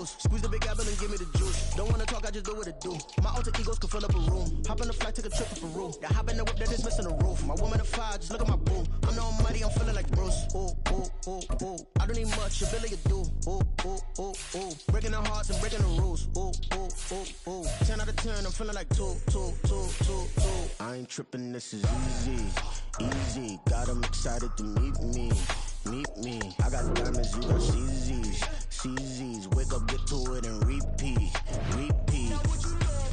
boost. Squeeze the big apple and give me the juice. Don't wanna talk, I just do what it do. My alter egos can fill up a room. Hop on the flight, take a trip to Peru. Yeah, hop in the whip that is missing the roof. My woman a fire, just look at my boo. I'm the almighty, I'm feeling like Bruce. Ooh, ooh, ooh, ooh. I don't need much, ability to do. Ooh, ooh, ooh, ooh. Breaking the hearts and breaking the rules. Ooh, ooh, ooh, ooh. 10 out of 10, I'm feeling like 2. I ain't tripping, this is easy. Easy, got 'em excited to meet me. Meet me. I got diamonds, you got CZs. CZs, wake up, get to it, and repeat. Repeat.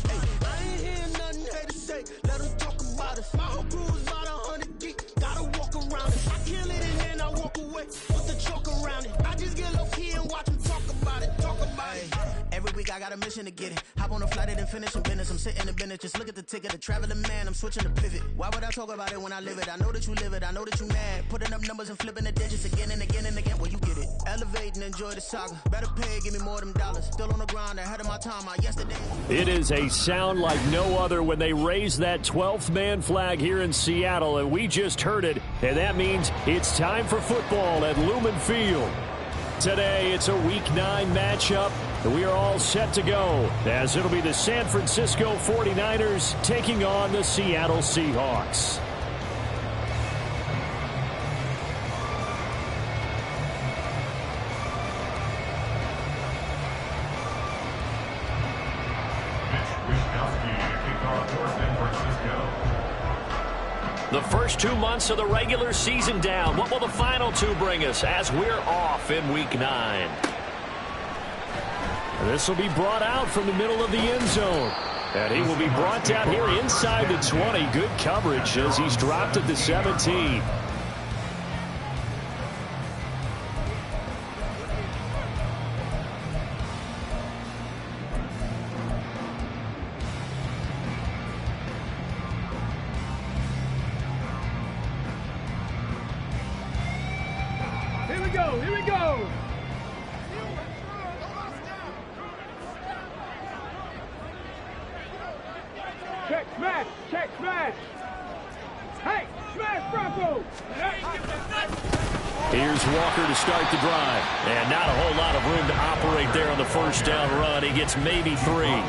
Hey, I ain't hearing nothing haters say. Let them talk about us. My whole crew is about 100 deep. Gotta walk around it. I kill it and then I walk away with the choke around it. I just get low key and watch them talk about it. Talk about it. Every week I got a mission to get it. Hop on a flight and finish in business. I'm sitting in business. Just look at the ticket. A traveling man. I'm switching the pivot. Why would I talk about it when I live it? I know that you live it. I know that you mad. Putting up numbers and flipping the digits again and again and again. Well, you get it. Elevate and enjoy the saga. Better pay, give me more of them dollars. Still on the grind, ahead of my time. Yesterday. It is a sound like no other when they raise that 12th man flag here in Seattle, and we just heard it, and that means it's time for football at Lumen Field. Today, it's a Week 9 matchup, and we are all set to go, as it'll be the San Francisco 49ers taking on the Seattle Seahawks. The first 2 months of the regular season down. What will the final 2 bring us as we're off in Week 9? This will be brought out from the middle of the end zone. And he will be brought down here inside the 20. Good coverage as he's dropped at the 17. Here we go. Check, smash. Hey, smash Bronco. Here's Walker to start the drive. And not a whole lot of room to operate there on the first down run. He gets maybe 3.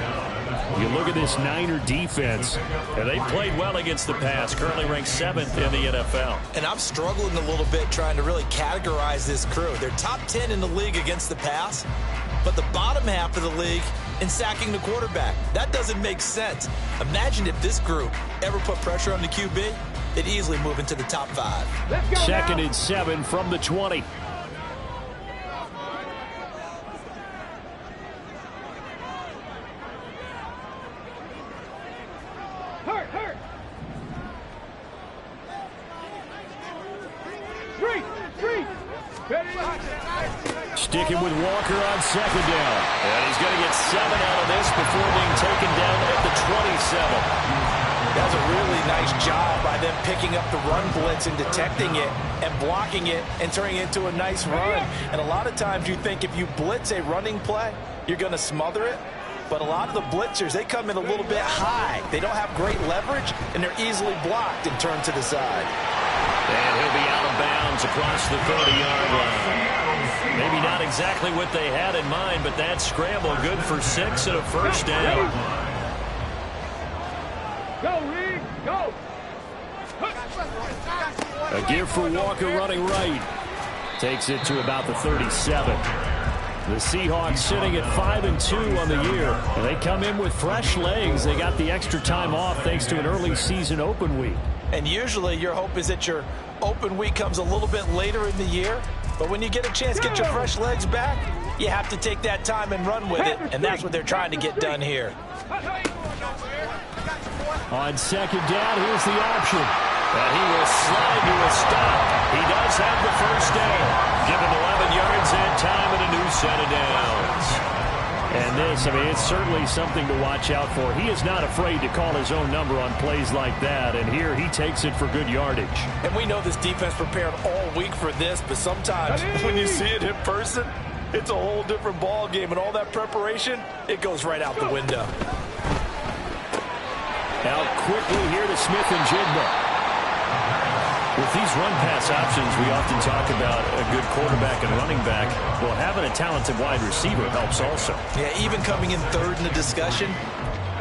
You look at this Niner defense, and they played well against the pass, currently ranked 7th in the NFL. And I'm struggling a little bit trying to really categorize this crew. They're top 10 in the league against the pass, but the bottom half of the league in sacking the quarterback. That doesn't make sense. Imagine if this group ever put pressure on the QB, they'd easily move into the top 5. Let's go. Second and 7 from the 20. Hurt. Three. Sticking with Walker on second down. And he's going to get 7 out of this before being taken down at the 27. That was a really nice job by them picking up the run blitz and detecting it and blocking it and turning it into a nice run. And a lot of times you think if you blitz a running play, you're going to smother it. But a lot of the blitzers, they come in a little bit high. They don't have great leverage, and they're easily blocked and turned to the side. And he'll be out of bounds across the 30-yard line. Maybe not exactly what they had in mind, but that scramble good for 6 and a first down. Go, Reed, go. A give for Walker running right. Takes it to about the 37. The Seahawks sitting at 5-2 on the year. And they come in with fresh legs. They got the extra time off thanks to an early season open week. And usually your hope is that your open week comes a little bit later in the year. But when you get a chance to get your fresh legs back, you have to take that time and run with it. And that's what they're trying to get done here. On second down, here's the option. And he will slide to a stop. He does have the first down. Given 11 yards and time and a new set of downs. And this, it's certainly something to watch out for. He is not afraid to call his own number on plays like that. And here he takes it for good yardage. And we know this defense prepared all week for this, but sometimes when you see it in person, it's a whole different ball game. And all that preparation, it goes right out the window. Out quickly here to Smith and Jigba. With these run-pass options, we often talk about a good quarterback and running back. Well, having a talented wide receiver helps also. Yeah, even coming in third in the discussion,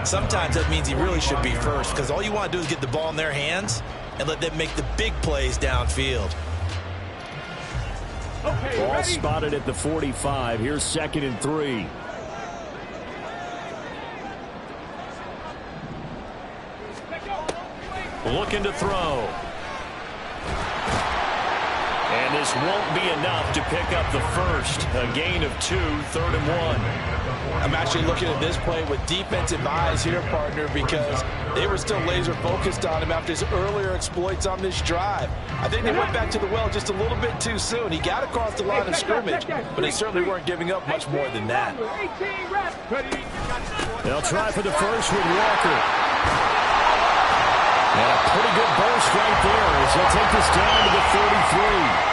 sometimes that means he really should be first, because all you want to do is get the ball in their hands and let them make the big plays downfield. Okay, Ball ready? spotted at the 45. Here's 2nd and 3. Looking to throw. And this won't be enough to pick up the first. A gain of 2, 3rd and 1. I'm actually looking at this play with defensive eyes here, partner, because they were still laser focused on him after his earlier exploits on this drive. I think they went back to the well just a little bit too soon. He got across the line of scrimmage, but they certainly weren't giving up much more than that. 18 reps. Ready? They'll try for the first with Walker. And a pretty good burst right there as he'll take this down to the 33.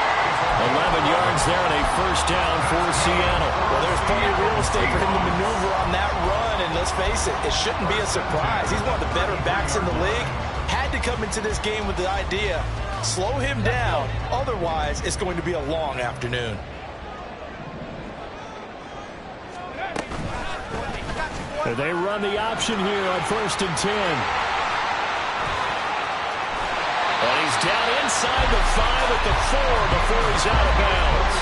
11 yards there and a first down for Seattle. Well, there's plenty of real estate for him to maneuver on that run, and let's face it, it shouldn't be a surprise. He's one of the better backs in the league. Had to come into this game with the idea, slow him down, otherwise it's going to be a long afternoon. They run the option here on 1st and 10. And he's down inside the 5 at the 4 before he's out of bounds.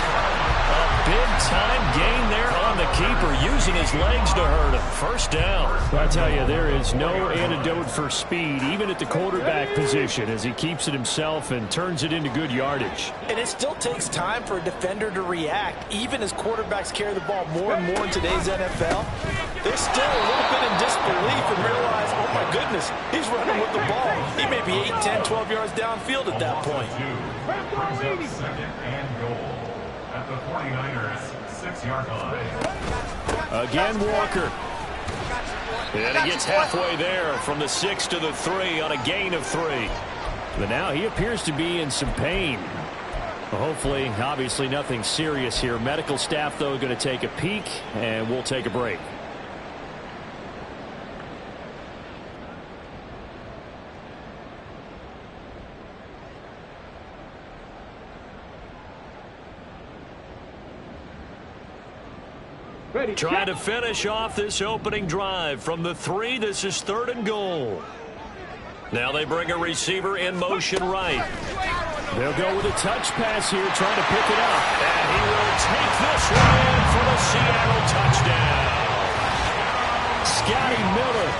A big-time gain there on the keeper, using his legs to hurt him. First down. I tell you, there is no antidote for speed, even at the quarterback position, as he keeps it himself and turns it into good yardage. And it still takes time for a defender to react. Even as quarterbacks carry the ball more and more in today's NFL, they're still a little bit in disbelief and realize, oh my goodness, he's running with the ball. He may be 8, 10, 12 yards downfield at that point. Brings up 2nd and goal at the 49ers 6-yard line. Again, Walker. And he gets halfway there from the 6 to the 3 on a gain of 3. But now he appears to be in some pain. Well, hopefully, obviously nothing serious here. Medical staff, though, going to take a peek, and we'll take a break. Ready? Trying to finish off this opening drive from the 3. This is 3rd and goal. Now they bring a receiver in motion right. They'll go with a touch pass here, trying to pick it up. And he will take this one in for the Seattle touchdown. Scotty Miller,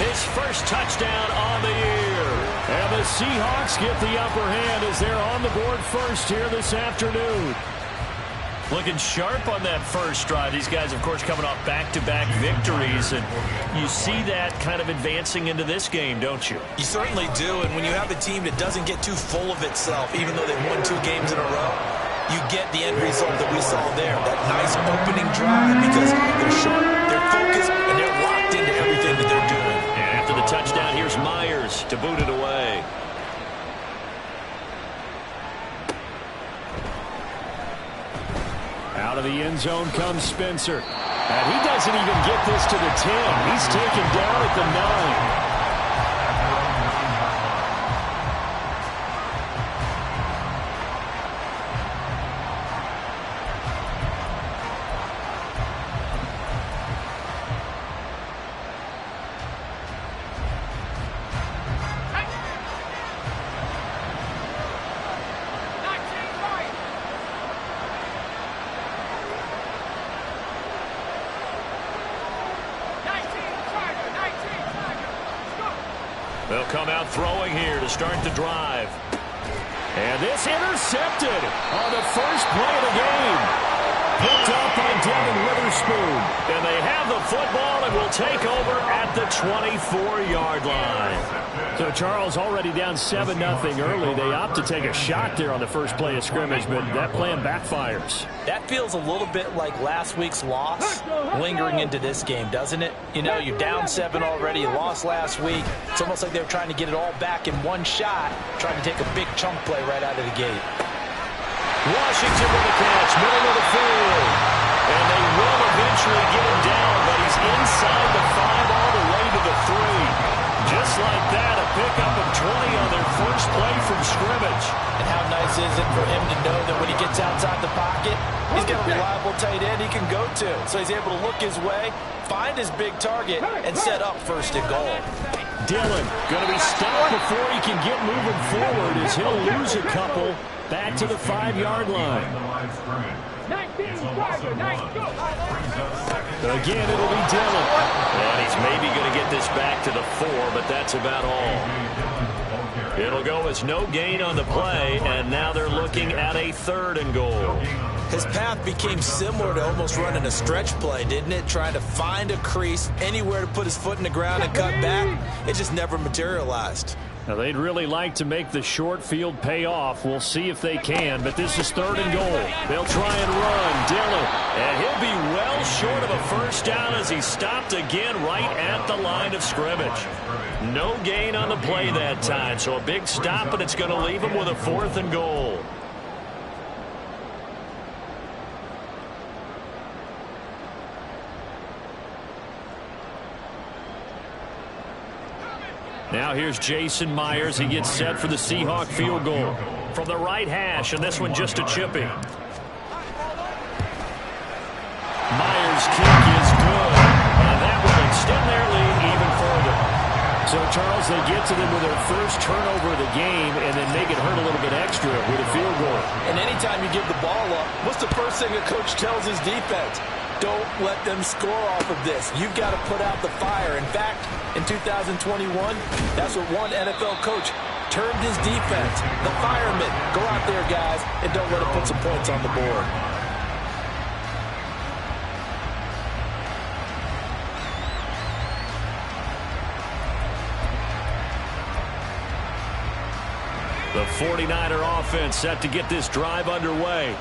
his first touchdown on the year. And the Seahawks get the upper hand as they're on the board first here this afternoon. Looking sharp on that first drive. These guys, of course, coming off back-to-back victories, and you see that kind of advancing into this game, don't you? You certainly do, and when you have a team that doesn't get too full of itself, even though they've won 2 games in a row, you get the end result that we saw there, that nice opening drive, because they're sharp, they're focused, and they're locked into everything that they're doing. And after the touchdown, here's Myers to boot it away. Out of the end zone comes Spencer. And he doesn't even get this to the 10. He's taken down at the 9. They'll come out throwing here to start the drive. And this intercepted on the first play of the game. Picked up by Devin Witherspoon. And they have the football and will take over at the 24-yard line. So Charles already down 7-0 early. They opt to take a shot there on the first play of scrimmage, but that plan backfires. That feels a little bit like last week's loss lingering into this game, doesn't it? You know, you're down 7 already. You lost last week. It's almost like they were trying to get it all back in one shot, trying to take a big chunk play right out of the gate. Washington with the catch, middle of the field. And they will eventually get him down, but he's inside the 5 all the way to the 3. Just like that, a pickup of 20 on their first play from scrimmage. is it for him to know that when he gets outside the pocket, he's got a reliable tight end he can go to. So he's able to look his way, find his big target, and set up first and goal. Dillon going to be stopped before he can get moving forward as he'll lose a couple back to the 5-yard line. Again, it'll be Dillon. And he's maybe going to get this back to the 4, but that's about all. It'll go as no gain on the play, and now they're looking at a 3rd and goal. His path became similar to almost running a stretch play, didn't it? Trying to find a crease, anywhere to put his foot in the ground and cut back. It just never materialized. Now, they'd really like to make the short field pay off. We'll see if they can, but this is 3rd and goal. They'll try and run. Dillon, and he'll be well short of a first down as he stopped again right at the line of scrimmage. No gain on the play that time, so a big stop, and it's going to leave him with a 4th and goal. Now here's Jason Myers. He gets set for the Seahawk field goal from the right hash, and this one just a chipping. Myers' kick is good, and that will extend their lead even further. So, Charles, they get to them with their first turnover of the game and then make it hurt a little bit extra with a field goal. And anytime you give the ball up, what's the first thing a coach tells his defense? Don't let them score off of this. You've got to put out the fire. In fact, in 2021, that's what one NFL coach termed his defense. The firemen. Go out there, guys, and don't let it put some points on the board. The 49er offense set to get this drive underway.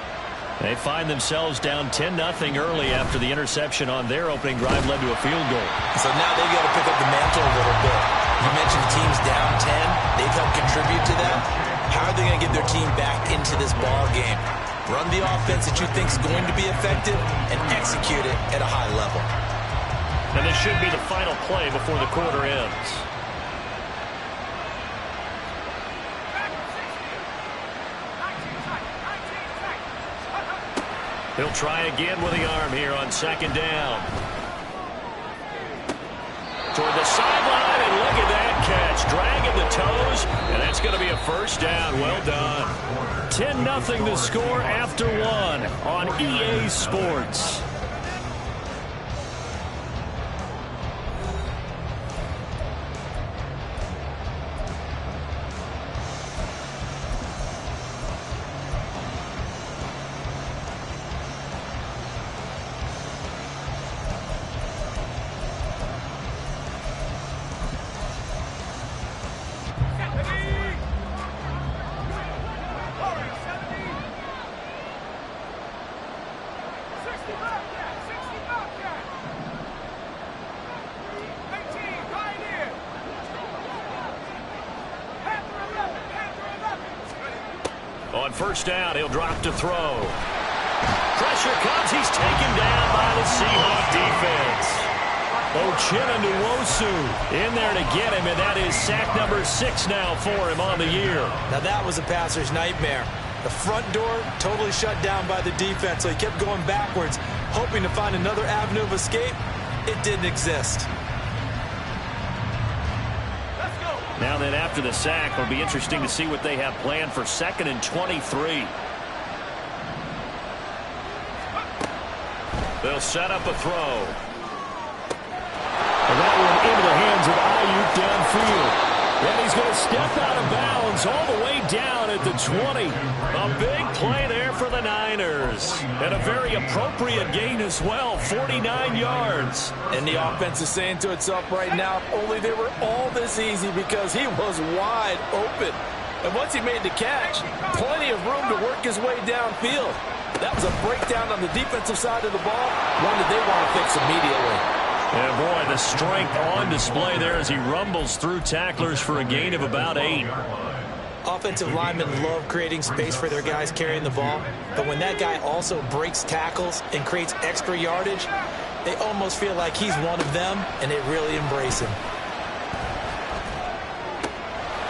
They find themselves down 10-0 early after the interception on their opening drive led to a field goal. So now they've got to pick up the mantle a little bit. You mentioned teams down 10. They've helped contribute to that. How are they going to get their team back into this ball game? Run the offense that you think is going to be effective and execute it at a high level. And this should be the final play before the quarter ends. He'll try again with the arm here on 2nd down. Toward the sideline, and look at that catch. Dragging the toes, and that's going to be a first down. Well done. 10-0 the score after 1 on EA Sports. On 1st down, he'll drop to throw. Pressure comes. He's taken down by the Seahawk defense. Uchenna Nwosu in there to get him, and that is sack number 6 now for him on the year. Now that was a passer's nightmare. The front door totally shut down by the defense, so he kept going backwards, hoping to find another avenue of escape. It didn't exist. Now then, after the sack, it'll be interesting to see what they have planned for 2nd and 23. They'll set up a throw. And that one into the hands of Ayuk downfield. And he's going to step out of bounds all the way down at the 20. A big play there for the Niners. And a very appropriate gain as well, 49 yards. And the offense is saying to itself right now, if only they were all this easy, because he was wide open. And once he made the catch, plenty of room to work his way downfield. That was a breakdown on the defensive side of the ball, one that they want to fix immediately. And boy, the strength on display there as he rumbles through tacklers for a gain of about 8. Offensive linemen love creating space for their guys carrying the ball, but when that guy also breaks tackles and creates extra yardage, they almost feel like he's one of them, and they really embrace him.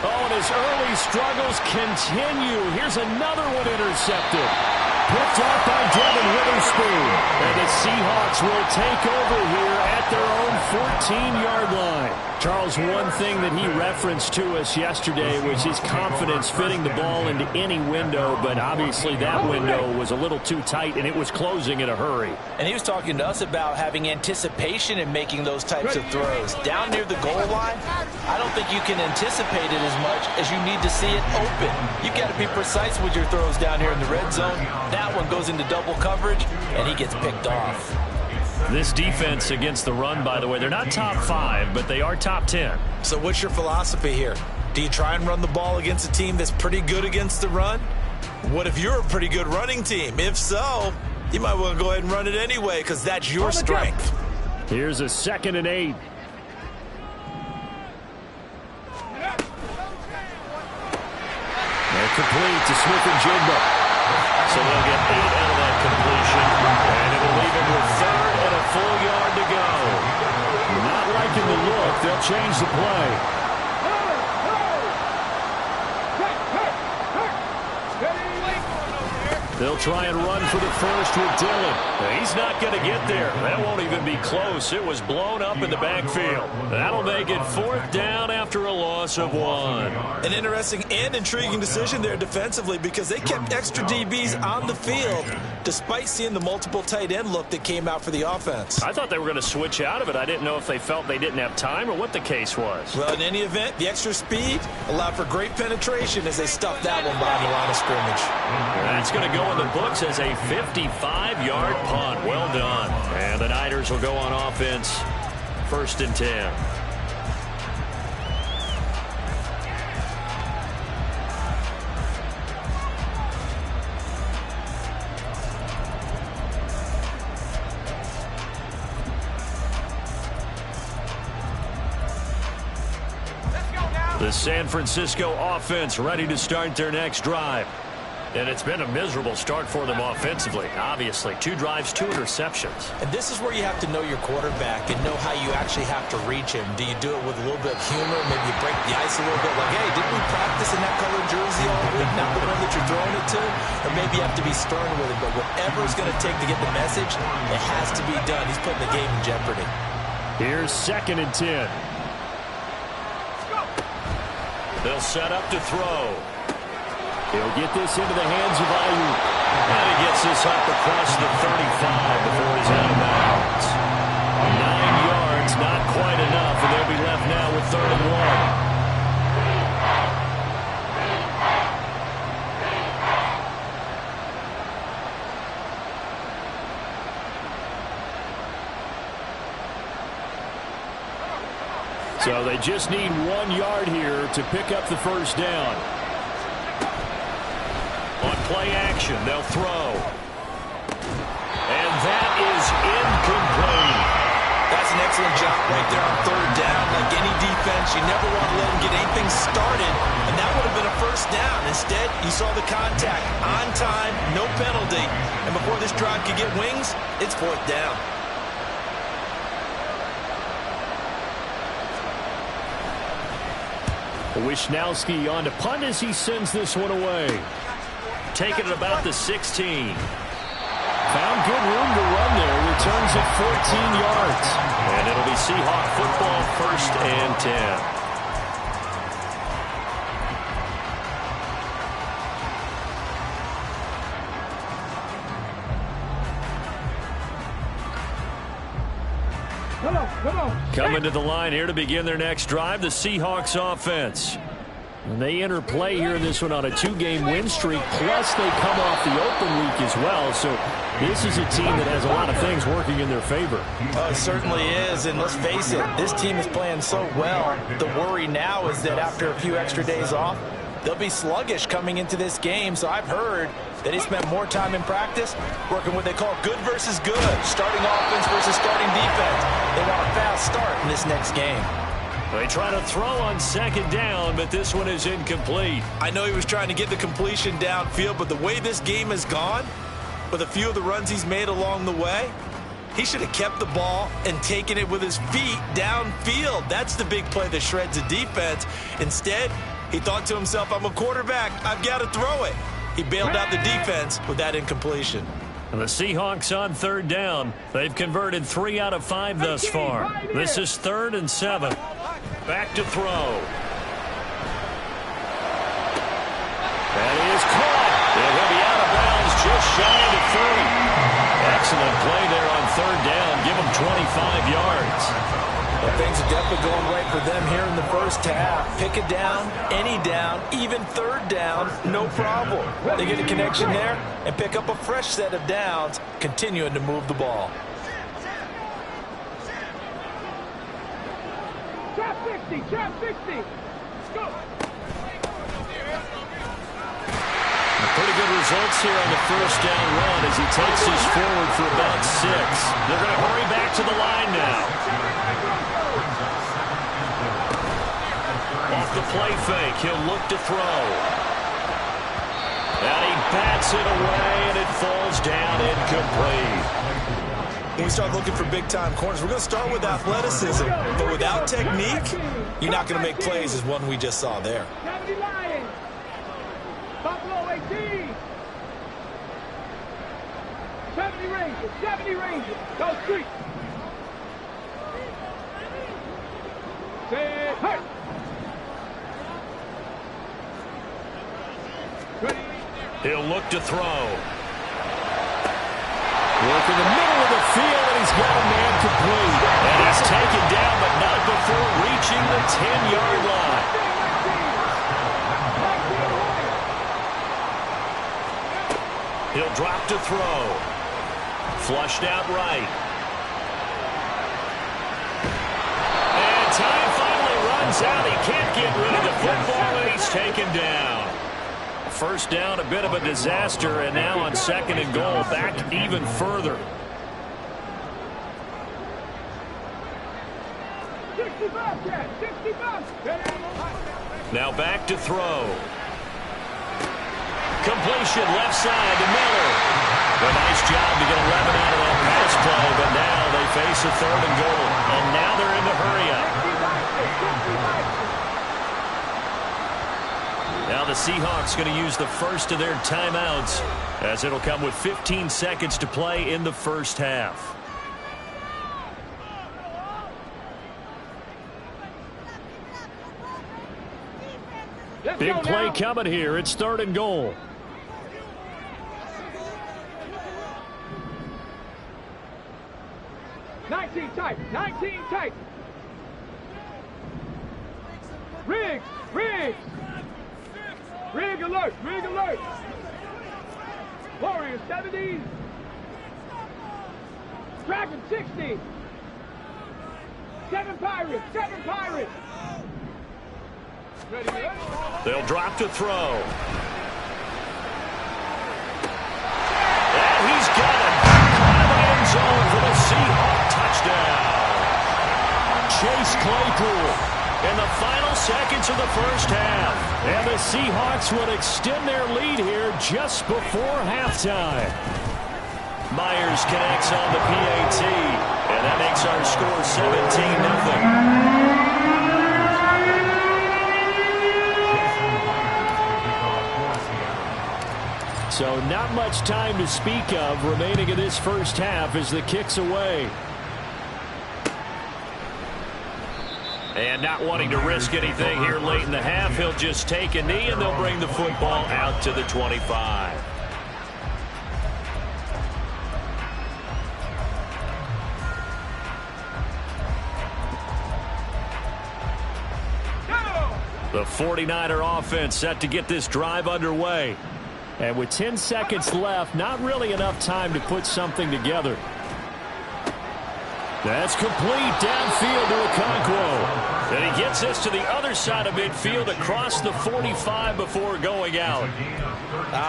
Oh, and his early struggles continue. Here's another one intercepted. Picked off by Devin Witherspoon. And the Seahawks will take over here at their own 14-yard line. Charles, one thing that he referenced to us yesterday was his confidence fitting the ball into any window, but obviously that window was a little too tight, and it was closing in a hurry. And he was talking to us about having anticipation in making those types of throws. Down near the goal line, I don't think you can anticipate it as much as you need to see it open. You've got to be precise with your throws down here in the red zone. That one goes into double coverage, and he gets picked off. This defense against the run, by the way, they're not top 5, but they are top 10. So what's your philosophy here? Do you try and run the ball against a team that's pretty good against the run? What if you're a pretty good running team? If so, you might want to go ahead and run it anyway because that's your strength. Here's a 2nd and 8. They're complete to Smith-Njigba. So they'll get 8 out of that completion, and it'll leave him with 3rd and a full yard to go. Not liking the look. They'll change the play. They'll try and run for the first with Dillon. He's not going to get there. That won't even be close. It was blown up in the backfield. That'll make it 4th down after a loss of 1. An interesting and intriguing decision there defensively because they kept extra DBs on the field despite seeing the multiple tight end look that came out for the offense. I thought they were going to switch out of it. I didn't know if they felt they didn't have time or what the case was. Well, in any event, the extra speed allowed for great penetration as they stuffed that one behind the line of scrimmage. That's going to go in the books as a 55-yard punt. Well done. And the Niners will go on offense. 1st and 10. The San Francisco offense ready to start their next drive. And it's been a miserable start for them offensively. Obviously, 2 drives, 2 interceptions. And this is where you have to know your quarterback and know how you actually have to reach him. Do you do it with a little bit of humor? Maybe you break the ice a little bit like, hey, didn't we practice in that colored jersey all week? Not the one that you're throwing it to? Or maybe you have to be stern with it. But whatever it's going to take to get the message, it has to be done. He's putting the game in jeopardy. Here's 2nd and 10. They'll set up to throw. He'll get this into the hands of Ayuk. And he gets this up across the 35 before he's out of bounds. 9 yards, not quite enough, and they'll be left now with 3rd and 1. So they just need 1 yard here to pick up the 1st down. On play action, they'll throw. And that is incomplete. That's an excellent job right there on 3rd down. Like any defense, you never want to let them get anything started, and that would have been a 1st down. Instead, you saw the contact. On time, no penalty. And before this drive could get wings, it's 4th down. Wishnowski on to punt as he sends this one away. Taking it about the 16. Found good room to run there. Returns it 14 yards. And it'll be Seahawk football, 1st and 10. Coming to the line here to begin their next drive, the Seahawks offense. And they enter play here in this one on a 2-game win streak, plus they come off the open week as well. So this is a team that has a lot of things working in their favor. Oh, it certainly is, and let's face it, this team is playing so well. The worry now is that after a few extra days off, they'll be sluggish coming into this game. So I've heard that they spent more time in practice working what they call good versus good, starting offense versus starting defense. They want a fast start in this next game. They try to throw on 2nd down, but this one is incomplete. I know he was trying to get the completion downfield, but the way this game has gone, with a few of the runs he's made along the way, he should have kept the ball and taken it with his feet downfield. That's the big play that shreds the defense. Instead, He thought to himself, I'm a quarterback. I've got to throw it. He bailed out the defense with that incompletion. And the Seahawks on third down. They've converted 3 out of 5 thus far. This is 3rd and 7. Back to throw. That is caught. And he'll be out of bounds just shy of the 30. Excellent play there on third down. Give him 25 yards. Well, things are definitely going right for them here in the first half. Pick it down, any down, even third down, no problem. They get a connection there and pick up a fresh set of downs, continuing to move the ball. Trap 60, trap 60. Let's go. Pretty good results here on the first down run as he takes this forward for about 6. They're going to hurry back to the line now. Off the play fake, he'll look to throw. And he bats it away, and it falls down incomplete. When we start looking for big-time corners, we're going to start with athleticism. But without technique, you're not going to make plays as one we just saw there. 70 Lions. Buffalo 18. 70 Rangers. 70 Rangers. Go street. Say hurt. He'll look to throw. Work in the middle of the field, and he's got a man complete. And he's taken down, but not before reaching the 10-yard line. He'll drop to throw. Flushed out right. And time finally runs out. He can't get rid of the football, and he's taken down. First down, a bit of a disaster, and now on 2nd and goal, back even further. 60 bucks, yeah, 60 bucks. Now back to throw. Completion left side to Miller. A nice job to get 11 out of that pass play, but now they face a 3rd and goal, and now they're in the hurry-up. Now the Seahawks going to use the first of their timeouts as it'll come with 15 seconds to play in the first half. Big play coming here. It's 3rd and goal. Nineteen tight. Riggs. Rig alert. Warriors 70. Dragon 60. 7 Pirates. Ready? They'll drop to throw. And he's got it. Out of the end zone for the Seahawk touchdown. Chase Claypool in the final seconds of the first half. And the Seahawks would extend their lead here just before halftime. Myers connects on the PAT, and that makes our score 17-0. So not much time to speak of remaining in this first half as the kick's away. And not wanting to risk anything here late in the half, he'll just take a knee and they'll bring the football out to the 25. The 49er offense set to get this drive underway. And with 10 seconds left, not really enough time to put something together. That's complete downfield to Okonkwo. And he gets this to the other side of midfield across the 45 before going out.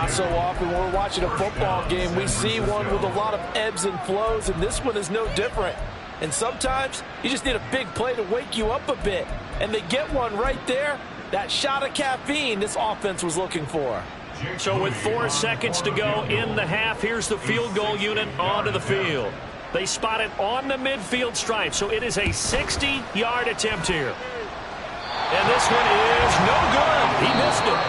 So often when we're watching a football game, we see one with a lot of ebbs and flows, and this one is no different. And sometimes you just need a big play to wake you up a bit. And they get one right there, that shot of caffeine this offense was looking for. So with 4 seconds to go in the half, here's the field goal unit onto the field. They spot it on the midfield stripe, so it is a 60-yard attempt here. And this one is no good. He missed it.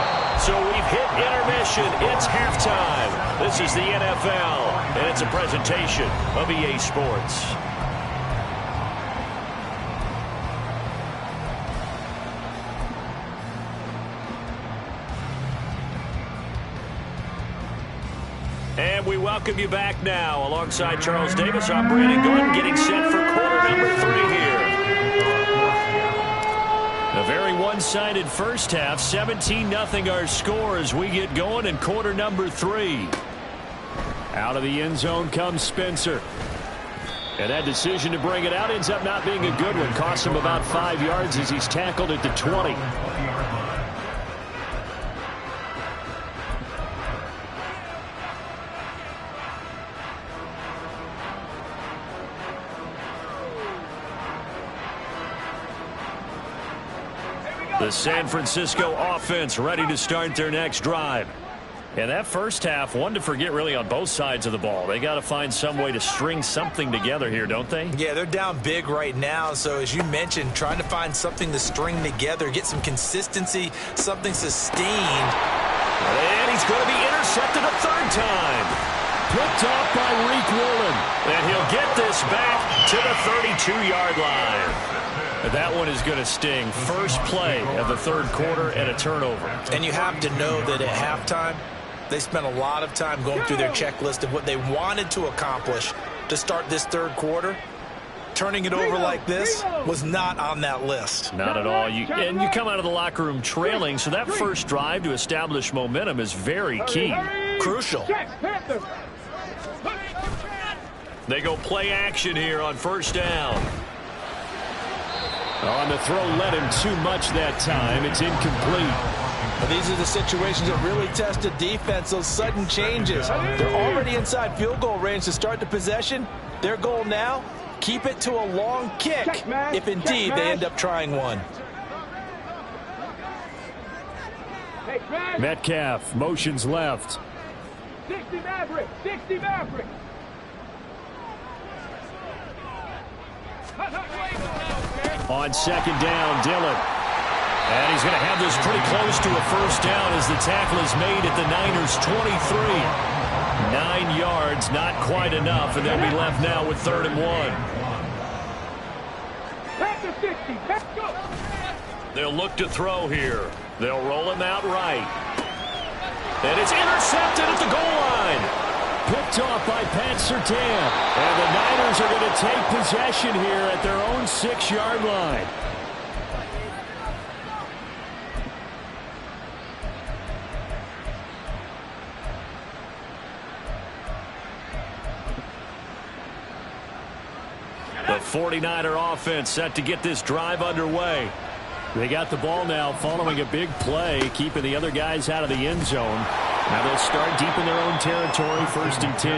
So we've hit intermission. It's halftime. This is the NFL, and it's a presentation of EA Sports. And we welcome you back now. Alongside Charles Davis, I'm Brandon Gordon, getting set for quarter number 3 here. A very one-sided first half. 17-0 our score as we get going in quarter number 3. Out of the end zone comes Spencer. And that decision to bring it out ends up not being a good one. Costs him about 5 yards as he's tackled at the 20. The San Francisco offense ready to start their next drive. And that first half, one to forget really on both sides of the ball. They got to find some way to string something together here, don't they? Yeah, they're down big right now. So as you mentioned, trying to find something to string together, get some consistency, something sustained. And he's going to be intercepted a third time. Picked off by Reek Woolen. And he'll get this back to the 32-yard line. That one is going to sting. First play of the third quarter and a turnover. And you have to know that at halftime, they spent a lot of time going through their checklist of what they wanted to accomplish to start this third quarter. Turning it over like this was not on that list. Not at all. And you come out of the locker room trailing, so that first drive to establish momentum is very key. Crucial. They go play action here on first down. On the throw led him too much that time. It's incomplete. Well, these are the situations that really test the defense, those sudden changes. They're already inside field goal range to start the possession. Their goal now, keep it to a long kick if indeed they end up trying one. Metcalf motions left. 60 Maverick, 60 Maverick. On second down, Dillon. And he's going to have this pretty close to a first down as the tackle is made at the Niners' 23. 9 yards, not quite enough, and they'll be left now with 3rd and 1. Back to 60. Back go. They'll look to throw here. They'll roll him out right. And it's intercepted at the goal line. Picked off by Pat Surtain. And the Niners are going to take possession here at their own 6-yard line. The 49er offense set to get this drive underway. They got the ball now following a big play, keeping the other guys out of the end zone. Now they'll start deep in their own territory, 1st and 10.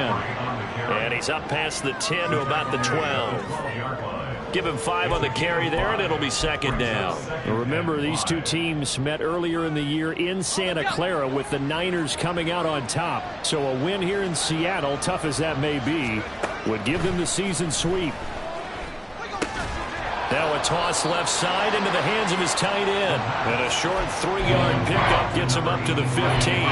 And he's up past the 10 to about the 12. Give him 5 on the carry there, and it'll be 2nd down. Remember, these two teams met earlier in the year in Santa Clara with the Niners coming out on top. So a win here in Seattle, tough as that may be, would give them the season sweep. Now a toss left side into the hands of his tight end. And a short 3-yard pickup gets him up to the 15.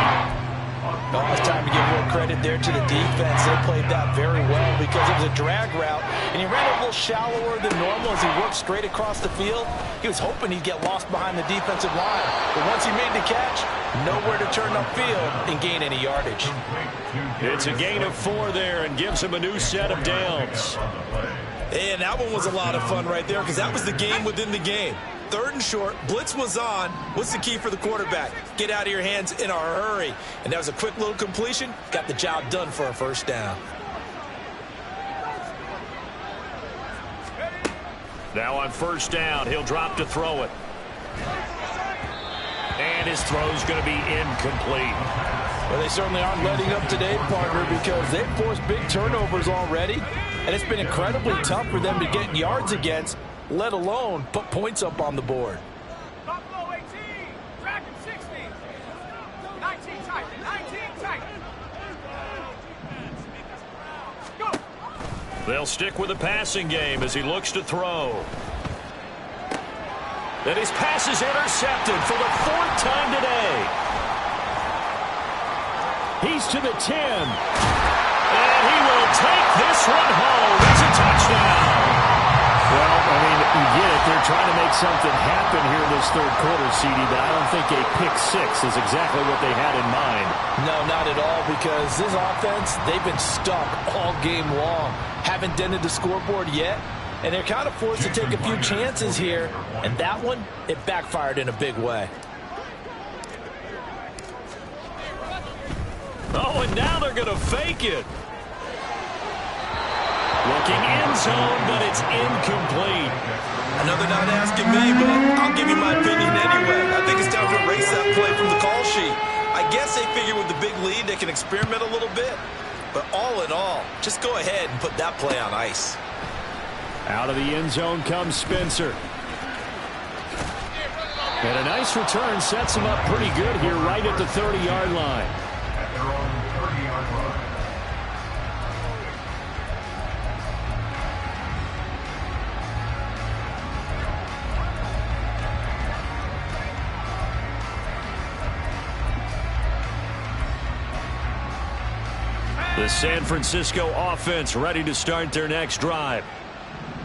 Well, it's time to give more credit there to the defense. They played that very well because it was a drag route, and he ran a little shallower than normal as he worked straight across the field. He was hoping he'd get lost behind the defensive line, but once he made the catch, nowhere to turn upfield and gain any yardage. It's a gain of 4 there and gives him a new set of downs. And that one was a lot of fun right there because that was the game within the game. 3rd and short, blitz was on. What's the key for the quarterback? Get out of your hands in a hurry. And that was a quick little completion. Got the job done for a first down. Now on first down, he'll drop to throw it. And his throw's going to be incomplete. Well, they certainly aren't letting up today, partner, because they've forced big turnovers already. And it's been incredibly tough for them to get yards against, let alone put points up on the board. Buffalo 18, Dragon 60. 19 tight, 19 tight. Go. They'll stick with the passing game as he looks to throw. And his pass is intercepted for the 4th time today. He's to the 10. And he will take this one home. It's a touchdown. Well, I mean, you get it. They're trying to make something happen here in this 3rd quarter, CD, but I don't think a pick 6 is exactly what they had in mind. No, not at all, because this offense, they've been stuck all game long. Haven't dented the scoreboard yet, and they're kind of forced to take a few chances here, and that one, it backfired in a big way. Oh, and now they're going to fake it. Looking end zone, but it's incomplete. Another not asking me, but I'll give you my opinion anyway. I think it's time to erase that play from the call sheet. I guess they figure with the big lead they can experiment a little bit. But all in all, just go ahead and put that play on ice. Out of the end zone comes Spencer. And a nice return sets him up pretty good here right at the 30-yard line. At their own 30-yard line. The San Francisco offense ready to start their next drive.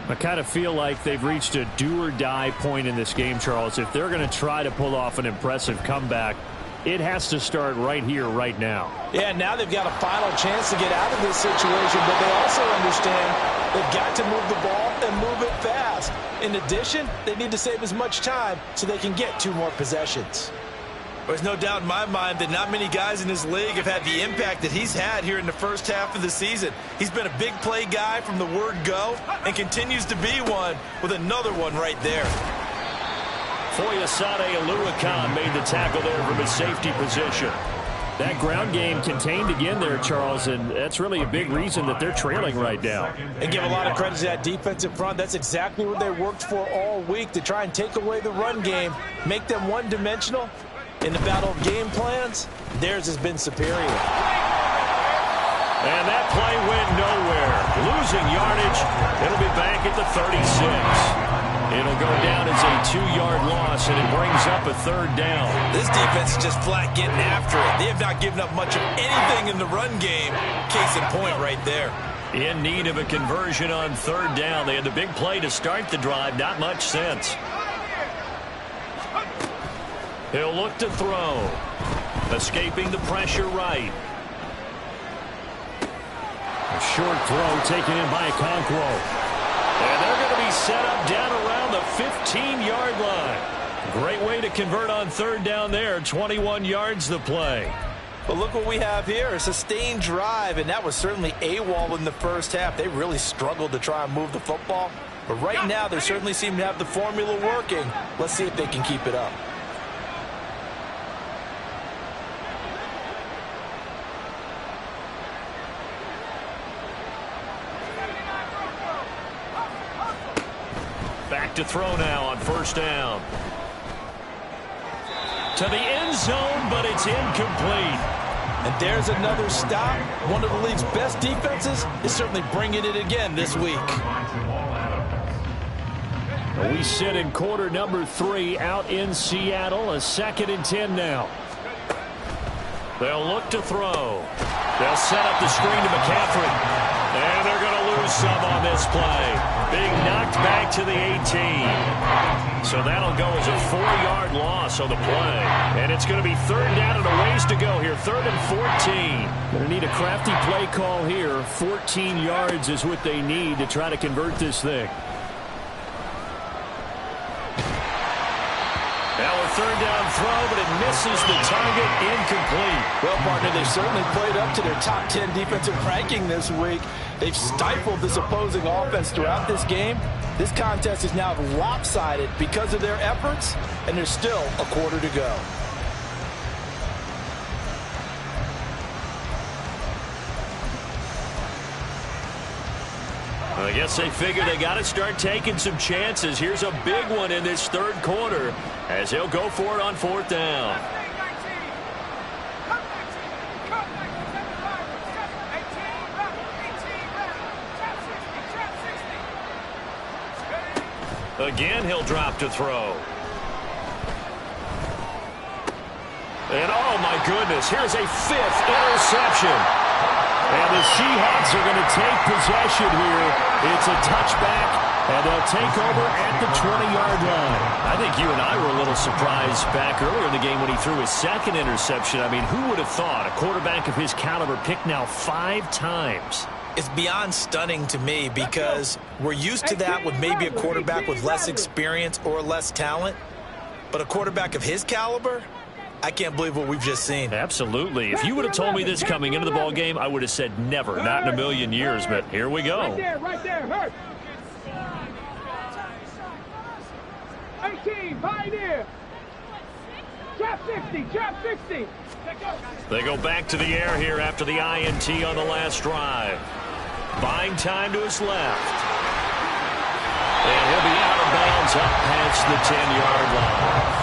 I kind of feel like they've reached a do-or-die point in this game, Charles. If they're going to try to pull off an impressive comeback, it has to start right here, right now. Yeah, now they've got a final chance to get out of this situation, but they also understand they've got to move the ball and move it fast. In addition, they need to save as much time so they can get 2 more possessions. There's no doubt in my mind that not many guys in this league have had the impact that he's had here in the first half of the season. He's been a big play guy from the word go and continues to be one with another one right there. Foyesade Aluakan made the tackle there from his safety position. That ground game contained again there, Charles, and that's really a big reason that they're trailing right now. And give a lot of credit to that defensive front. That's exactly what they worked for all week, to try and take away the run game, make them one-dimensional. In the battle of game plans, theirs has been superior. And that play went nowhere. Losing yardage. It'll be back at the 36. It'll go down as a 2-yard loss, and it brings up a 3rd down. This defense is just flat getting after it. They have not given up much of anything in the run game. Case in point right there. In need of a conversion on 3rd down. They had the big play to start the drive. Not much sense. He'll look to throw. Escaping the pressure right. A short throw taken in by Okonkwo. And they're going to be set up down around the 15-yard line. Great way to convert on 3rd down there. 21 yards the play. But look what we have here. A sustained drive, and that was certainly AWOL in the first half. They really struggled to try and move the football. But right now, they certainly seem to have the formula working. Let's see if they can keep it up. Back to throw now on 1st down. To the end zone, but it's incomplete. And there's another stop. One of the league's best defenses is certainly bringing it again this week. We sit in quarter number 3 out in Seattle. A 2nd and 10 now. They'll look to throw. They'll set up the screen to McCaffrey. And they're going to lose some on this play. Big knocked back to the 18. So that'll go as a 4-yard loss on the play. And it's going to be 3rd down and a ways to go here. 3rd and 14. Going to need a crafty play call here. 14 yards is what they need to try to convert this thing. Now a 3rd down throw, but it misses the target. Incomplete. Well, partner, they've certainly played up to their top 10 defensive ranking this week. They've stifled this opposing offense throughout this game. This contest is now lopsided because of their efforts, and there's still a quarter to go. I guess they figure they got to start taking some chances. Here's a big one in this 3rd quarter as he'll go for it on 4th down. Again, he'll drop to throw. And oh my goodness, here's a 5th interception. And the Seahawks are going to take possession here. It's a touchback, and they'll take over at the 20-yard line. I think you and I were a little surprised back earlier in the game when he threw his 2nd interception. I mean, who would have thought a quarterback of his caliber picked now 5 times? It's beyond stunning to me because we're used to that with maybe a quarterback with less experience or less talent. But a quarterback of his caliber, I can't believe what we've just seen. Absolutely. If you would have told me this coming into the ball game, I would have said never, not in a million years. But here we go. Right there, hurt. 18, Pioneer. Trap 60, trap 60. They go back to the air here after the INT on the last drive. Buying time to his left. And he'll be out of bounds up past the 10-yard line.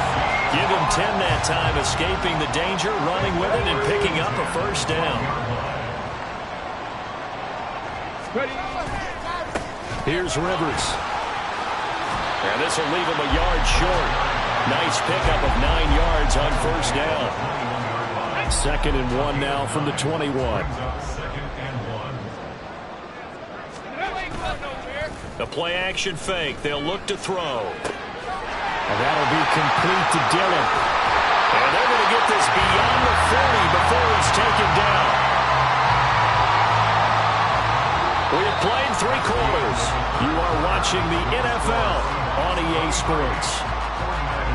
Give him 10 that time, escaping the danger, running with it, and picking up a first down. Here's Rivers. And this will leave him a yard short. Nice pickup of 9 yards on first down. 2nd and 1 now from the 21. The play-action fake. They'll look to throw. And that'll be complete to Dillon. And they're going to get this beyond the 40 before he's taken down. We have played 3 quarters. You are watching the NFL on EA Sports.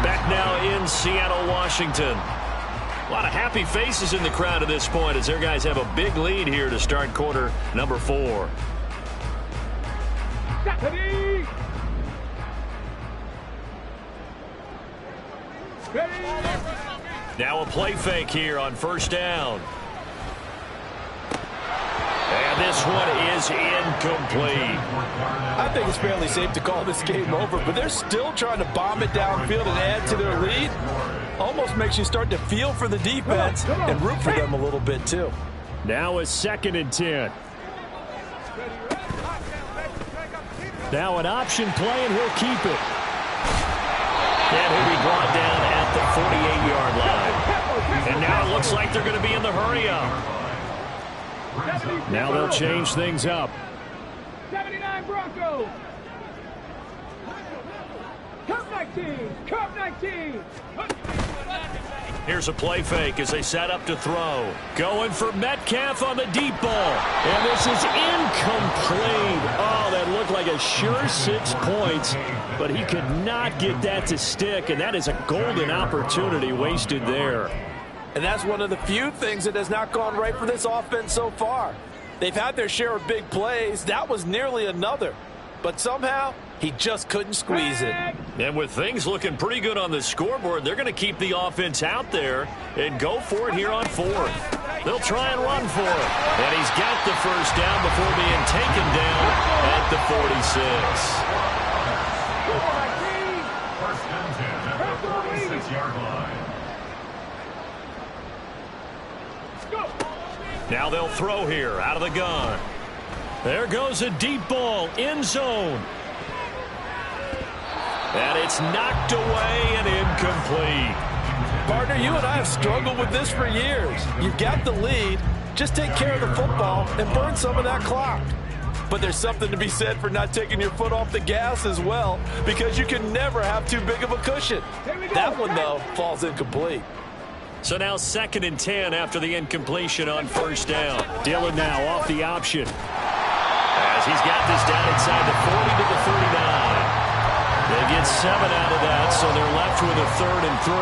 Back now in Seattle, Washington. A lot of happy faces in the crowd at this point as their guys have a big lead here to start quarter number 4. Now a play fake here on first down. And this one is incomplete. I think it's fairly safe to call this game over, but they're still trying to bomb it downfield and add to their lead. Almost makes you start to feel for the defense and root for them a little bit too. Now a 2nd and 10. Now an option play, and he'll keep it. And he'll be brought down at the 48-yard line. And now it looks like they're going to be in the hurry-up. Now they'll change things up. 79 Broncos. Cup 19. Cup 19. Here's a play fake as they set up to throw. Going for Metcalf on the deep ball. And this is incomplete. Oh, that looked like a sure 6 points. But he could not get that to stick. And that is a golden opportunity wasted there. And that's one of the few things that has not gone right for this offense so far. They've had their share of big plays. That was nearly another. But somehow, he just couldn't squeeze it. And with things looking pretty good on the scoreboard, they're going to keep the offense out there and go for it here on 4th. They'll try and run for it. And he's got the first down before being taken down at the 46. First and 10 at the 46-yard line. Now they'll throw here out of the gun. There goes a deep ball, end zone. And it's knocked away and incomplete. Partner, you and I have struggled with this for years. You've got the lead. Just take care of the football and burn some of that clock. But there's something to be said for not taking your foot off the gas as well, because you can never have too big of a cushion. That one, though, falls incomplete. So now 2nd and 10 after the incompletion on first down. Dillon now off the option. As he's got this down inside the 40 to the 39. They get 7 out of that, so they're left with a 3rd and 3.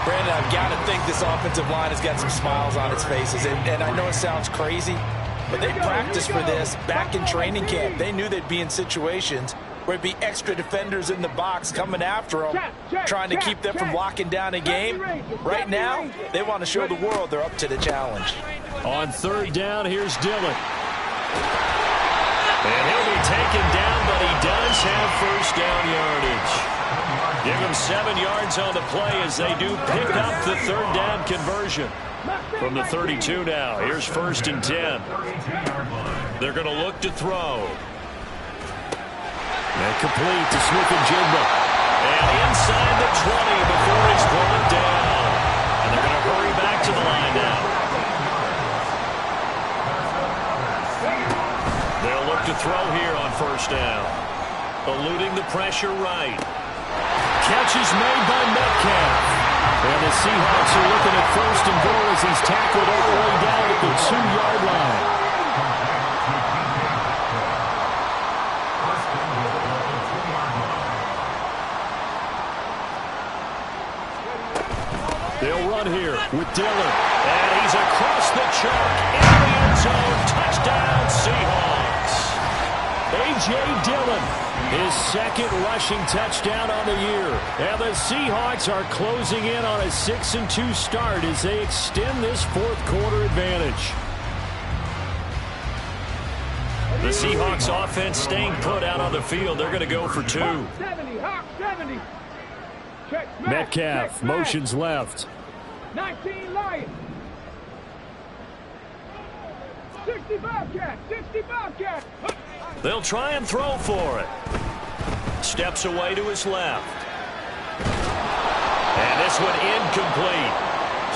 Brandon, I've got to think this offensive line has got some smiles on its faces. And I know it sounds crazy, but they practiced for this back in training camp. They knew they'd be in situations where it'd be extra defenders in the box coming after them, trying to keep them from locking down a game. Right now, they want to show the world they're up to the challenge. On 3rd down, here's Dillon. And he'll be taken down, but he does have first down yardage. Give him 7 yards on the play as they do pick up the 3rd down conversion. From the 32 now, here's 1st and 10. They're going to look to throw. And complete to Smith-Njigba. And inside the 20 before he's brought down. And they're going to hurry back pressure right. Catch is made by Metcalf. And the Seahawks are looking at first and goal as he's tackled all the way down at the 2-yard line. They'll run here with Dillon. And he's across the chalk in the end zone. Touchdown, Seahawks. A.J. Dillon, his second rushing touchdown on the year. And the Seahawks are closing in on a 6-2 start as they extend this fourth quarter advantage. The Seahawks offense staying put out on the field. They're going to go for 2. 70, Hawk 70. Check, Metcalf check, motions left. 19 Lions. 60 Bobcat, 60 Bobcat. They'll try and throw for it. Steps away to his left. And this one incomplete.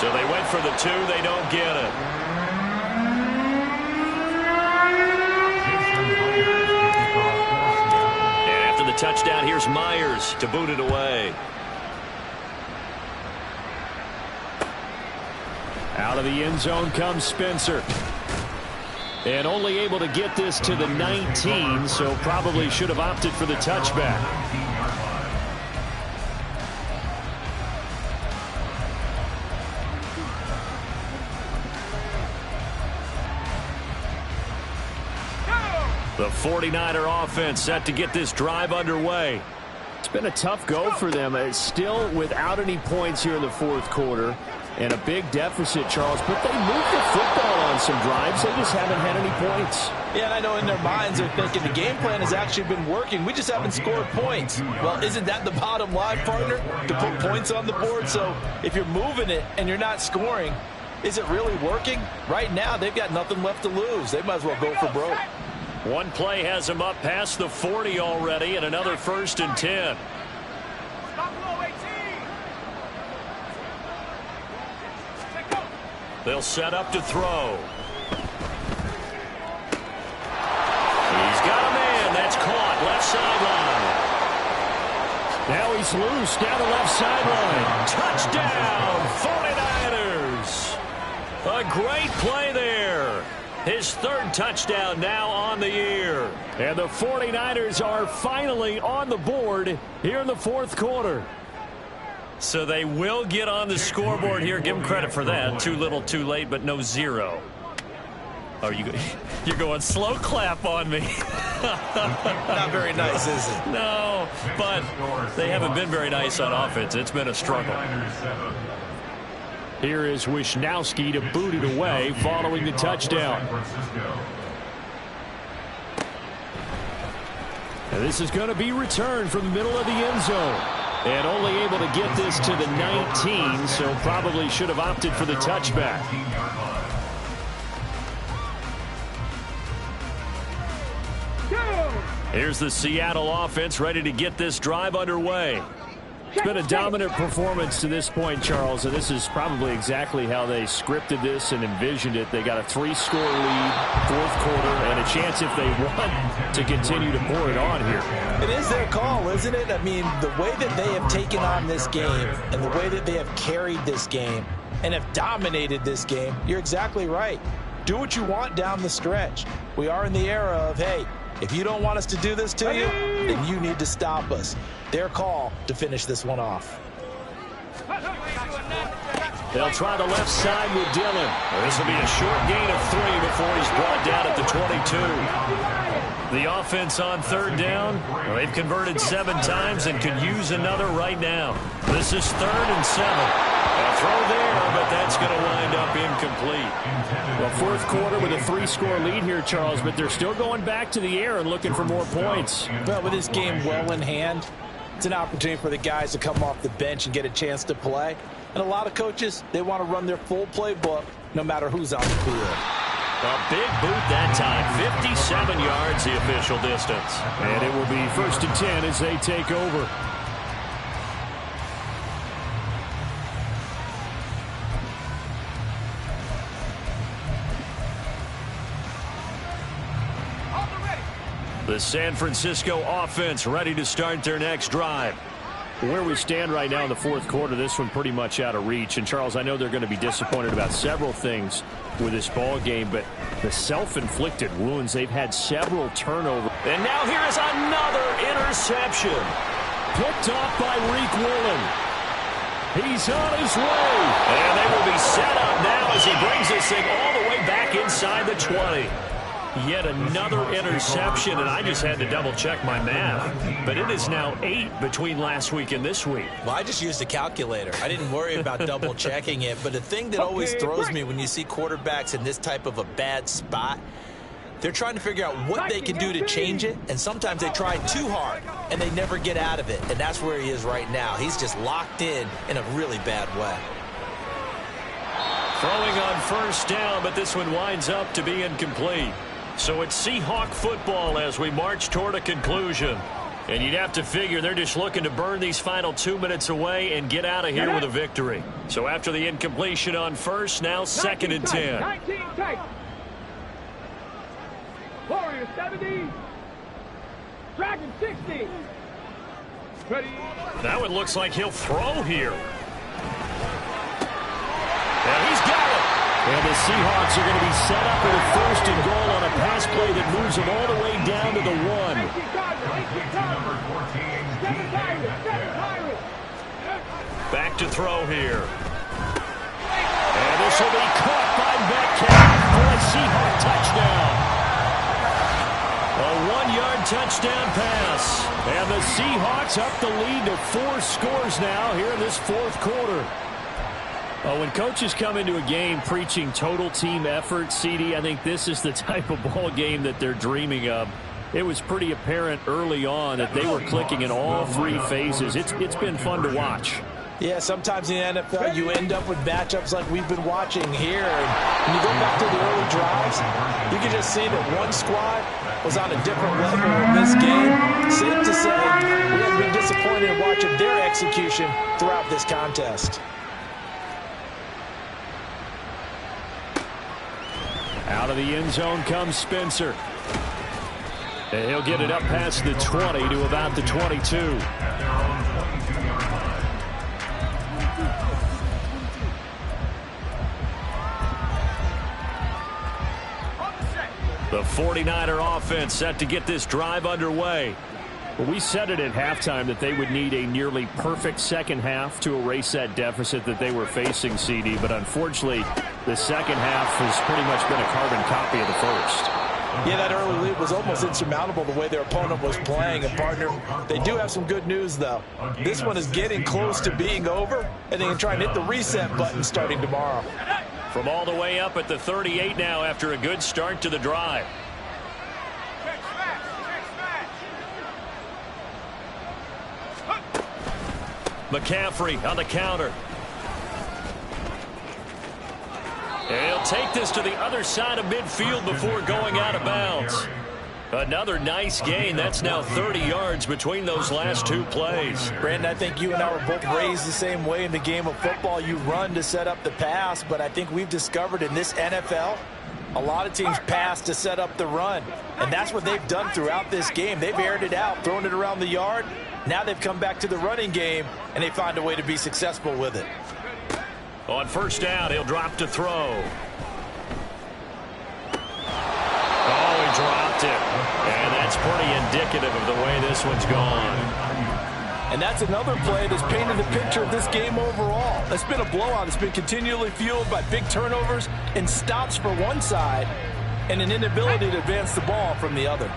So they went for the 2. They don't get it. And after the touchdown, here's Myers to boot it away. Out of the end zone comes Spencer. And only able to get this to the 19, so probably should have opted for the touchback. The 49er offense set to get this drive underway. It's been a tough go for them. It's still without any points here in the fourth quarter. And a big deficit, Charles, but they moved the football on some drives. They just haven't had any points. Yeah, and I know in their minds they're thinking the game plan has actually been working. We just haven't scored points. Well, isn't that the bottom line, partner? To put points on the board? So if you're moving it and you're not scoring, is it really working? Right now, they've got nothing left to lose. They might as well go for broke. One play has them up past the 40 already, and another 1st and 10. They'll set up to throw. He's got a man. That's caught. Left sideline. Now he's loose down the left sideline. Touchdown, 49ers. A great play there. His 3rd touchdown now on the year. And the 49ers are finally on the board here in the fourth quarter. So they will get on the scoreboard here. Give them credit for that. Too little, too late, but no 0. Oh, you're going slow clap on me. Not very nice, is it? No, but they haven't been very nice on offense. It's been a struggle. Here is Wisnowski to boot it away following the touchdown. And this is going to be returned from the middle of the end zone. And only able to get this to the 19, so probably should have opted for the touchback. Here's the Seattle offense ready to get this drive underway. It's been a dominant performance to this point, Charles, and this is probably exactly how they scripted this and envisioned it. They got a 3-score lead, fourth quarter, and a chance if they want to continue to pour it on here. It is their call, isn't it? I mean, the way that they have taken on this game and the way that they have carried this game and have dominated this game, you're exactly right. Do what you want down the stretch. We are in the era of, hey, if you don't want us to do this to you, then you need to stop us. Their call to finish this one off. They'll try the left side with Dillon. This will be a short gain of 3 before he's brought down at the 22. The offense on 3rd down. Well, they've converted 7 times and could use another right now. This is 3rd and 7. A throw there, but that's going to wind up incomplete. Well, fourth quarter with a 3-score lead here, Charles, but they're still going back to the air and looking for more points. But with this game well in hand, it's an opportunity for the guys to come off the bench and get a chance to play. And a lot of coaches, they want to run their full playbook no matter who's on the field. A big boot that time. 57 yards the official distance. And it will be 1st and 10 as they take over. The The San Francisco offense ready to start their next drive. Where we stand right now in the fourth quarter, this one pretty much out of reach. And, Charles, I know they're going to be disappointed about several things with this ball game, but the self-inflicted wounds, they've had several turnovers. And now here is another interception. Picked off by Reek Woolen. He's on his way. And they will be set up now as he brings this thing all the way back inside the 20. Yet another interception, and I just had to double-check my math. But it is now 8 between last week and this week. Well, I just used a calculator. I didn't worry about double-checking it. But the thing that always throws me when you see quarterbacks in this type of a bad spot, they're trying to figure out what they can do to change it, and sometimes they try too hard, and they never get out of it. And that's where he is right now. He's just locked in a really bad way. Throwing on first down, but this one winds up to be incomplete. So it's Seahawk football as we march toward a conclusion. And you'd have to figure they're just looking to burn these final 2 minutes away and get out of here with a victory. So after the incompletion on first, now 2nd and 10. 19 tight. Warrior 70. Dragon 60. Ready. That one looks like he'll throw here. And he's got it. And the Seahawks are going to be set up with a 1st and goal on a pass play that moves them all the way down to the 1. Back to throw here. And this will be caught by Metcalf for a Seahawk touchdown. A 1-yard touchdown pass. And the Seahawks up the lead to 4 scores now here in this fourth quarter. When coaches come into a game preaching total team effort, CD, I think this is the type of ball game that they're dreaming of. It was pretty apparent early on that they were clicking in all 3 phases. It's been fun to watch. Yeah, sometimes in the NFL you end up with matchups like we've been watching here. And when you go back to the early drives, you can just see that one squad was on a different level in this game. Safe to say, we have been disappointed in watching their execution throughout this contest. Out of the end zone comes Spencer. And he'll get it up past the 20 to about the 22. The 49er offense set to get this drive underway. Well, we said it at halftime that they would need a nearly perfect second half to erase that deficit that they were facing, CD. But unfortunately, the second half has pretty much been a carbon copy of the first. Yeah, that early lead was almost insurmountable the way their opponent was playing. And, partner, they do have some good news, though. This one is getting close to being over, and they can try and hit the reset button starting tomorrow. From all the way up at the 38 now after a good start to the drive. McCaffrey on the counter. And he'll take this to the other side of midfield before going out of bounds. Another nice gain. That's now 30 yards between those last 2 plays. Brandon, I think you and I were both raised the same way in the game of football. You run to set up the pass, but I think we've discovered in this NFL, a lot of teams pass to set up the run. And that's what they've done throughout this game. They've aired it out, thrown it around the yard. Now they've come back to the running game, and they find a way to be successful with it. On first down, he'll drop to throw. Oh, he dropped it. And that's pretty indicative of the way this one's gone. And that's another play that's painted the picture of this game overall. It's been a blowout. It's been continually fueled by big turnovers and stops for one side and an inability to advance the ball from the other.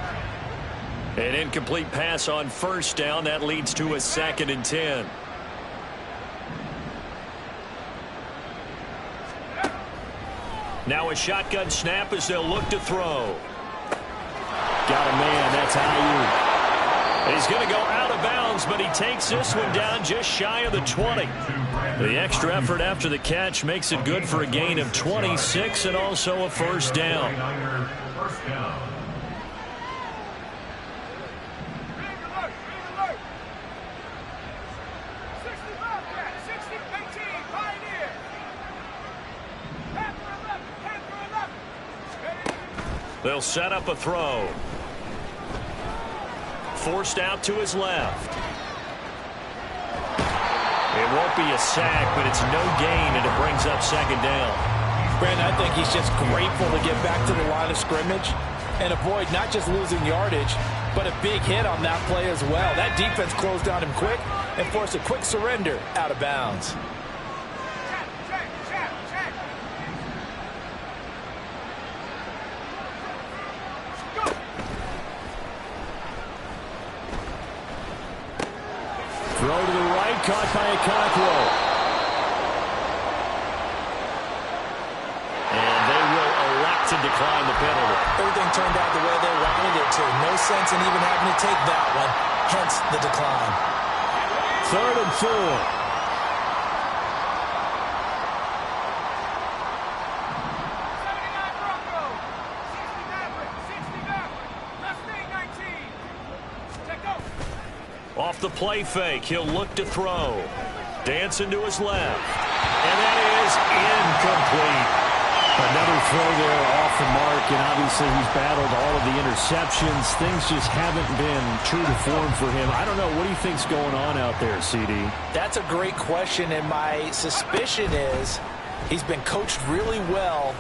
An incomplete pass on first down. That leads to a 2nd and 10. Now a shotgun snap as they'll look to throw. Got a man. That's Ayuk. He's going to go out of bounds, but he takes this one down just shy of the 20. The extra effort after the catch makes it good for a gain of 26 and also a first down. They'll set up a throw. forced out to his left. It won't be a sack, but it's no gain, and it brings up second down. Brandon, I think he's just grateful to get back to the line of scrimmage and avoid not just losing yardage, but a big hit on that play as well. That defense closed down him quick and forced a quick surrender out of bounds. Throw to the right, caught by a Cockrell. And they will elect to decline the penalty. Everything turned out the way they wanted it to. No sense in even having to take that one, hence the decline. 3rd and 4. Off the play fake, he'll look to throw. Dancing to his left. And that is incomplete. Another throw there off the mark, and obviously he's battled all of the interceptions. Things just haven't been true to form for him. I don't know. What do you think's going on out there, CD? That's a great question, and my suspicion is he's been coached really well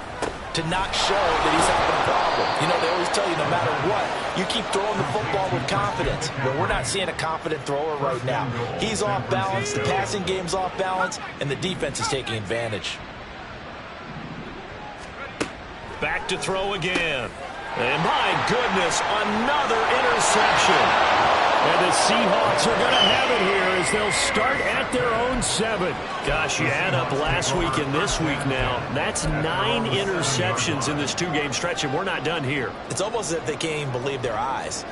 to not show that he's having a problem. You know, they always tell you no matter what, you keep throwing the football with confidence. But we're not seeing a confident thrower right now. He's off balance, the passing game's off balance, and the defense is taking advantage. Back to throw again. And my goodness, another interception. And the Seahawks are going to have it here as they'll start at their own 7. Gosh, you add up last week and this week now. That's 9 interceptions in this 2-game stretch, and we're not done here. It's almost as if they can't even believe their eyes.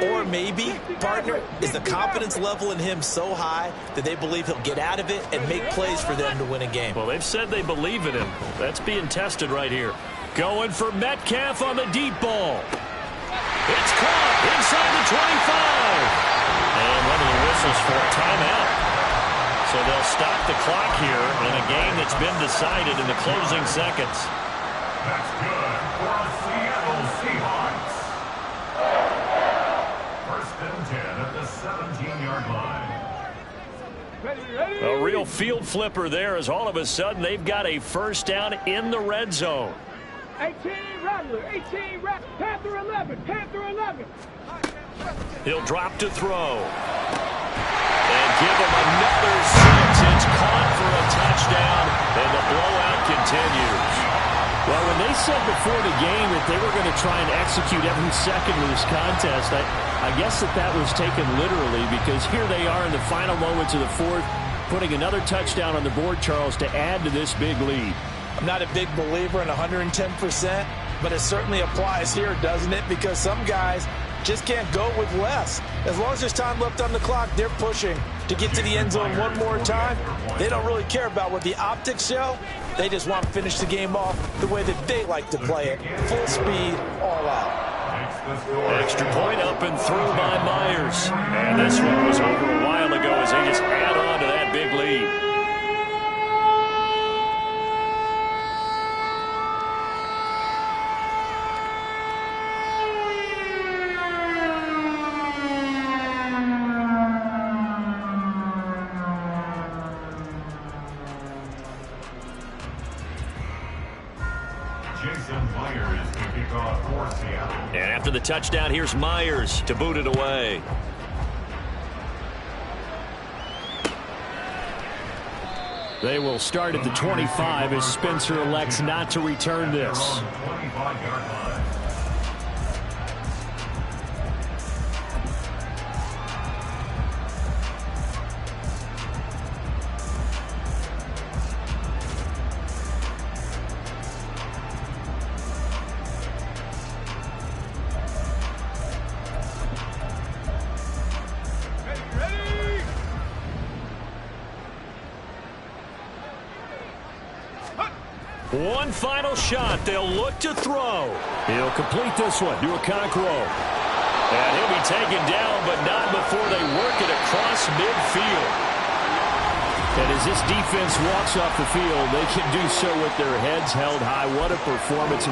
Or maybe, partner, is the confidence level in him so high that they believe he'll get out of it and make plays for them to win a game. Well, they've said they believe in him. That's being tested right here. Going for Metcalf on the deep ball. It's caught inside the 25. And one of the whistles for a timeout. So they'll stop the clock here in a game that's been decided in the closing seconds. That's good for the Seattle Seahawks. 1st and 10 at the 17-yard line. A real field flipper there as all of a sudden they've got a first down in the red zone. 18 Rattler, 18 Rattler, Panther 11, Panther 11. He'll drop to throw. And give him another 6. It's caught for a touchdown, and the blowout continues. Well, when they said before the game that they were going to try and execute every second of this contest, I guess that was taken literally, because here they are in the final moments of the 4th, putting another touchdown on the board, Charles, to add to this big lead. I'm not a big believer in 110%, but it certainly applies here, doesn't it? Because some guys just can't go with less. As long as there's time left on the clock, they're pushing to get to the end zone one more time. They don't really care about what the optics show. They just want to finish the game off the way that they like to play it. Full speed, all out. Extra point up and through by Myers. And this one was over a while ago as they just add on to that big lead. And after the touchdown, here's Myers to boot it away. They will start at the 25 as Spencer elects not to return this. One final shot. They'll look to throw. He'll complete this one to a Cockrell. And he'll be taken down, but not before they work it across midfield. And as this defense walks off the field, they can do so with their heads held high. What a performance.